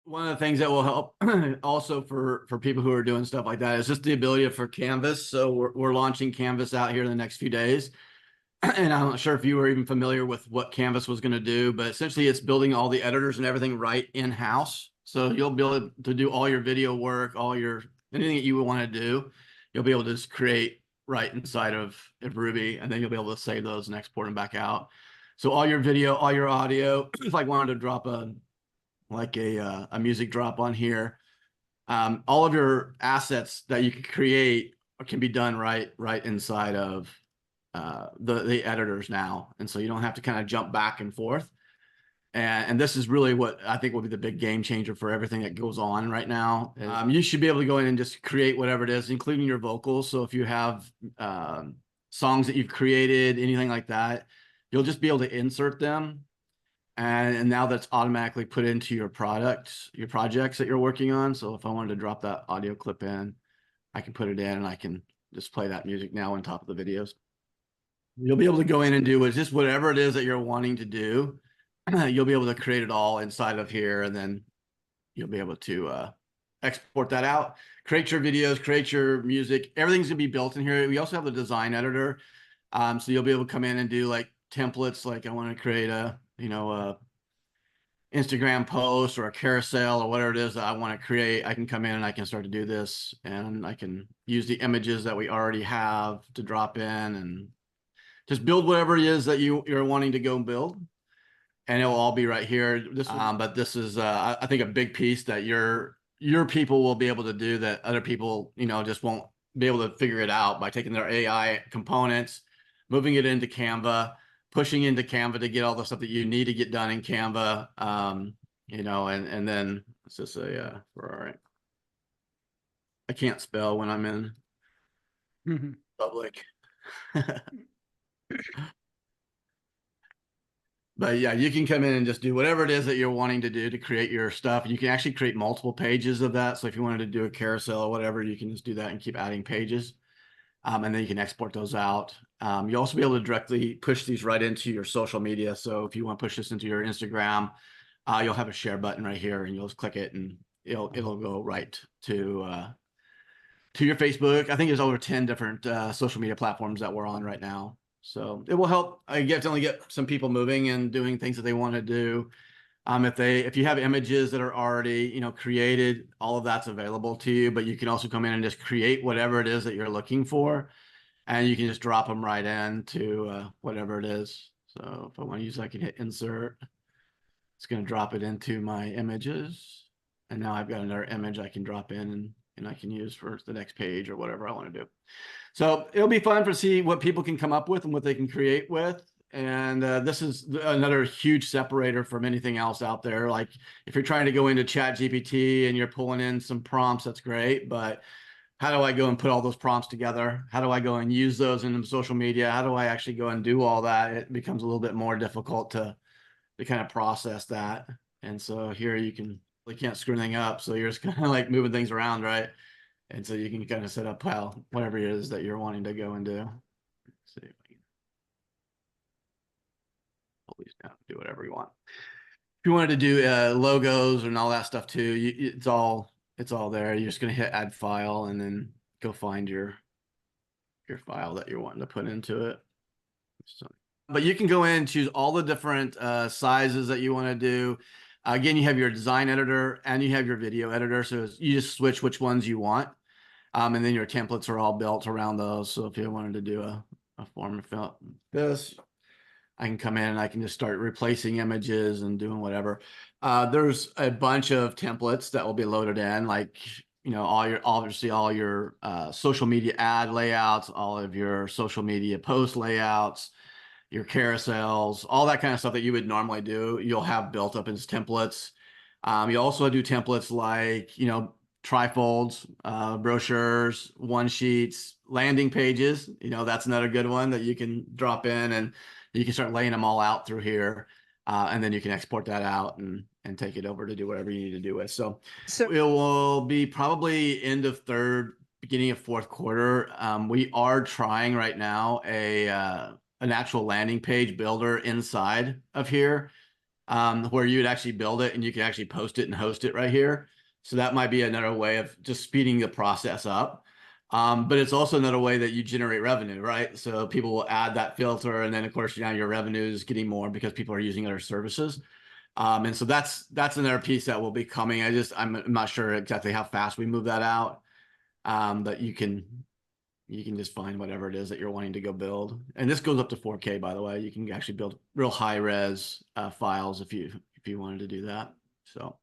One of the things that will help also for people who are doing stuff like that is just the ability for Canvas. So we're launching Canvas out here in the next few days. And I'm not sure if you were even familiar with what Canvas was going to do, but essentially it's building all the editors and everything right in-house. So you'll be able to do all your video work, anything that you would want to do, you'll be able to just create right inside of Ruby, and then you'll be able to save those and export them back out. So all your video, all your audio, if I wanted to drop a music drop on here, all of your assets that you can create can be done right inside of the editors now. And so you don't have to kind of jump back and forth. And this is really what I think will be the big game changer for everything that goes on right now. You should be able to go in and just create whatever it is, including your vocals. So if you have songs that you've created, anything like that, you'll just be able to insert them. And now that's automatically put into your projects that you're working on. So if I wanted to drop that audio clip in, I can put it in and I can just play that music now on top of the videos. You'll be able to go in and do just whatever it is that you're wanting to do. You'll be able to create it all inside of here, and then you'll be able to export that out, create your videos, create your music. Everything's gonna be built in here. We also have the design editor. So you'll be able to come in and do like templates, like I want to create a Instagram post or a carousel or whatever it is that I want to create. I can come in and I can start to do this, and I can use the images that we already have to drop in and just build whatever it is that you're wanting to go build, and it will all be right here. But this is I think a big piece that your people will be able to do that other people just won't be able to figure it out, by taking their AI components, moving it into Canva, pushing into Canva to get all the stuff that you need to get done in Canva. And then it's just all right. I can't spell when I'm in public. But yeah, you can come in and just do whatever it is that you're wanting to do to create your stuff. You can actually create multiple pages of that. So if you wanted to do a carousel or whatever, you can just do that and keep adding pages. And then you can export those out. You'll also be able to directly push these right into your social media. So if you want to push this into your Instagram, you'll have a share button right here, and you'll just click it and it'll go right to your Facebook. I think there's over 10 different social media platforms that we're on right now. So it will help definitely get some people moving and doing things that they want to do. If you have images that are already created, all of that's available to you, but you can also come in and just create whatever it is that you're looking for, and you can just drop them right into whatever it is. So if I want to use, I can hit insert. It's going to drop it into my images, and now I've got another image I can drop in and I can use for the next page or whatever I want to do. So it'll be fun to see what people can come up with and what they can create with. And this is another huge separator from anything else out there. Like if you're trying to go into ChatGPT and you're pulling in some prompts, that's great. But how do I go and put all those prompts together? How do I go and use those in social media? How do I actually go and do all that? It becomes a little bit more difficult to kind of process that. And so here you can't screw anything up. So you're just kind of like moving things around, right? And so you can kind of set up whatever it is that you're wanting to go and do. Let's see if I can pull these down, do whatever you want. If you wanted to do logos and all that stuff too, it's all there. You're just going to hit add file and then go find your file that you're wanting to put into it. So, but you can go in and choose all the different sizes that you want to do. Again, you have your design editor and you have your video editor. So you just switch which ones you want. And then your templates are all built around those. So if you wanted to do a form of this, I can come in and I can just start replacing images and doing whatever. There's a bunch of templates that will be loaded in, like, obviously all your social media ad layouts, all of your social media post layouts, your carousels, all that kind of stuff that you would normally do, you'll have built up as templates. You also do templates like, trifolds, brochures, one sheets, landing pages. That's another good one that you can drop in, and you can start laying them all out through here. And then you can export that out and take it over to do whatever you need to do with. So it will be probably end of third, beginning of fourth quarter. We are trying right now an actual landing page builder inside of here. where you'd actually build it and you can actually post it and host it right here. So that might be another way of just speeding the process up. But it's also another way that you generate revenue, right? So people will add that filter, and then of course now your revenue is getting more because people are using other services. And so that's another piece that will be coming. I'm not sure exactly how fast we move that out. But you can just find whatever it is that you're wanting to go build. And this goes up to 4K, by the way. You can actually build real high res files if you wanted to do that. So